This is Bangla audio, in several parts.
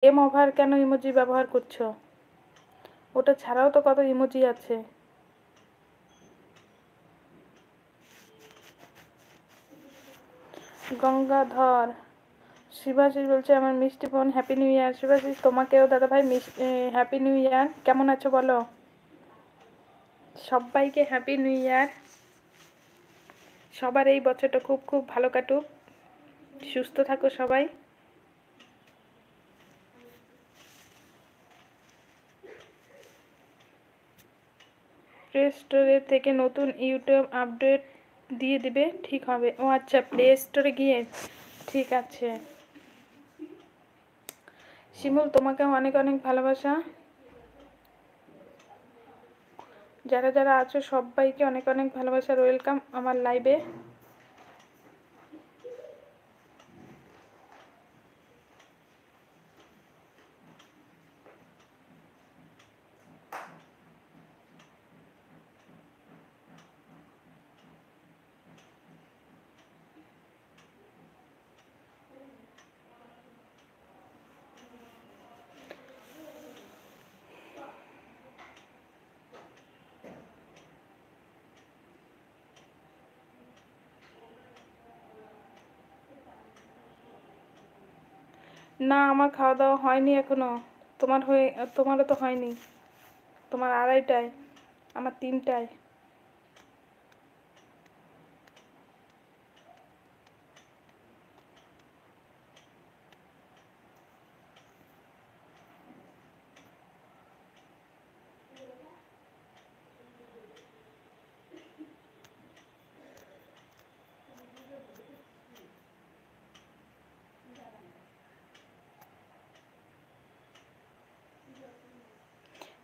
গেম ওভার কেন ইমোজি ব্যবহার করছো? ওটা ছাড়াও তো কত ইমোজি আছে। গঙ্গাধর শিবাশিস বলছে আমার মিষ্টি বোন হ্যাপি নিউ ইয়ার। শিবাশিস তোমাকেও দাদা ভাই হ্যাপি নিউ ইয়ার। কেমন আছো বলো? সবাইকে হ্যাপি নিউ ইয়ার। সবার এই বছরটা খুব খুব ভালো কাটুক, সুস্থ থাকো সবাই। প্লে স্টোরে থেকে নতুন ইউটিউব আপডেট দিয়ে দিবে, ঠিক হবে। ও আচ্ছা, প্লে স্টোরে গিয়ে, ঠিক আছে। শিমুল তোমাকেও অনেক অনেক ভালোবাসা। যারা যারা আছো সবাইকে অনেক অনেক ভালোবাসা, ওয়েলকাম আমার লাইভে। না, আমার খাওয়া দাওয়া হয়নি এখনো। তোমারও তো হয়নি। তোমার 2:30টায়, আমার 3টায়।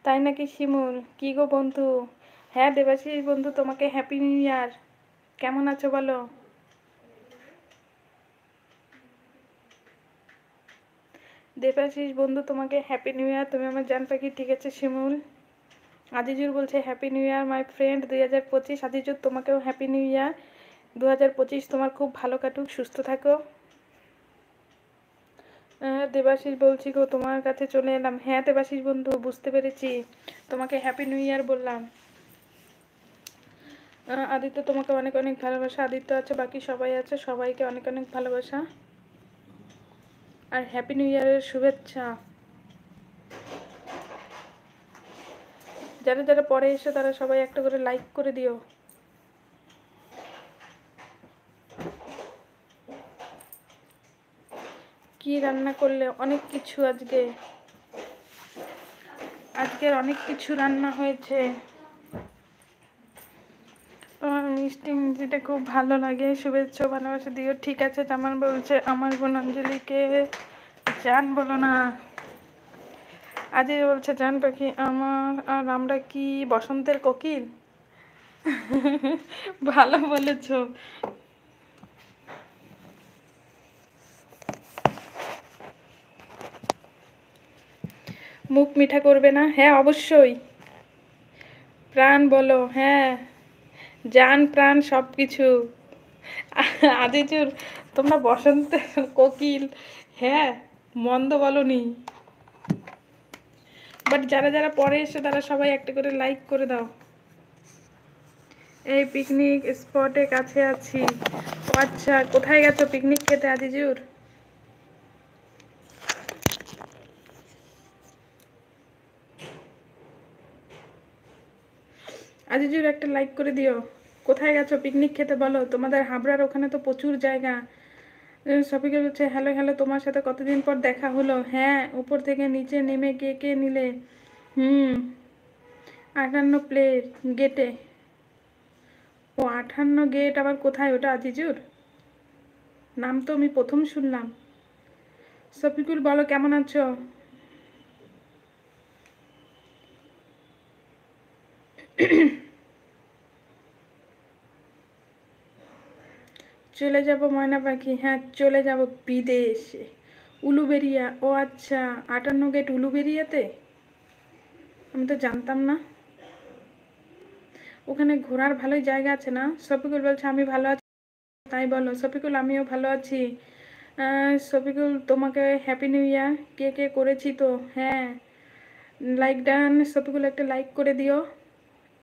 তাই নাকি শিমুল? কি গো বন্ধু? হ্যাঁ দেবাশিস বন্ধু, তোমাকে হ্যাপি নিউ ইয়ার। কেমন আছো বলো? দেবাশিস বন্ধু তোমাকে হ্যাপি নিউ ইয়ার, তুমি আমার জান পাখি। ঠিক আছে শিমুল। আজিজুর বলছে happy new year my friend 2025। Azizur তোমাকেও হ্যাপি নিউ ইয়ার। 2025 তোমার খুব ভালো কাটুক, সুস্থ থাকো। দেবাশিস বলছি গো তোমার কাছে চলে এলাম। হ্যাঁ দেবাশিস বন্ধু, বুঝতে পেরেছি, তোমাকে হ্যাপি নিউ ইয়ার বললাম। আদিত্য তোমাকে অনেক অনেক ভালোবাসা। আদিত্য আছে, বাকি সবাই আছে, সবাইকে অনেক অনেক ভালোবাসা আর হ্যাপি নিউ ইয়ারের শুভেচ্ছা। যারা যারা পরে এসো তারা সবাই একটা করে লাইক করে দিও। কি রান্না করলে? অনেক কিছু আজকের অনেক কিছু রান্না হয়েছে। তোমার মিষ্টি মিষ্টিটা খুব ভালো লাগে, শুভেচ্ছা ভালোবাসা দিও। ঠিক আছে, তামান বলছে আমার বোন অঞ্জলিকে জান বলো না। আজই বলছে জান পাখি আমার, আর আমরা কি বসন্তের কোকিল? ভালো বলেছ। মুখ মিঠা করবে না? হ্যাঁ অবশ্যই। প্রাণ বলো, হ্যাঁ, জান প্রাণ সব কিছু। আদিচুর, তোমরা বসন্তের কোকিল, হ্যাঁ, মন্দ বলনি। বাট যারা যারা পরে এসে তারা সবাই একটা করে লাইক করে দাও। এই পিকনিক স্পটে কাছে আছি। ও আচ্ছা, কোথায় গেছো পিকনিক খেতে আজিজুর? আজিজুর একটা লাইক করে দিও। কোথায় গেছো পিকনিক খেতে বলো? তোমাদের হাবড়ার ওখানে তো প্রচুর জায়গা। সফিকা বলছে হ্যালো হ্যালো, তোমার সাথে কতদিন পর দেখা হলো। হ্যাঁ, উপর থেকে নিচে নেমে কে কে নিলে? হুম, 58 গেটে। ও 58 গেট আবার কোথায় ওটা আজিজুর? নাম তো আমি প্রথম শুনলাম। শফিকুল বলো কেমন আছো? চলে যাব ময়না পাখি, হ্যাঁ চলে যাব বিদেশে, উলুবেরিয়া। ও আচ্ছা, 58 গেট উলুবেরিয়াতে? আমি তো জানতাম না। ওখানে ঘোরার ভালোই জায়গা আছে না? শফিকুল বলছে আমি ভালো আছি। তাই বলো শফিকুল, আমিও ভালো আছি। শফিকুল তোমাকে হ্যাপি নিউ ইয়ার। কে কে করেছি তো, হ্যাঁ লাইক ডান। শফিকুল একটা লাইক করে দিও।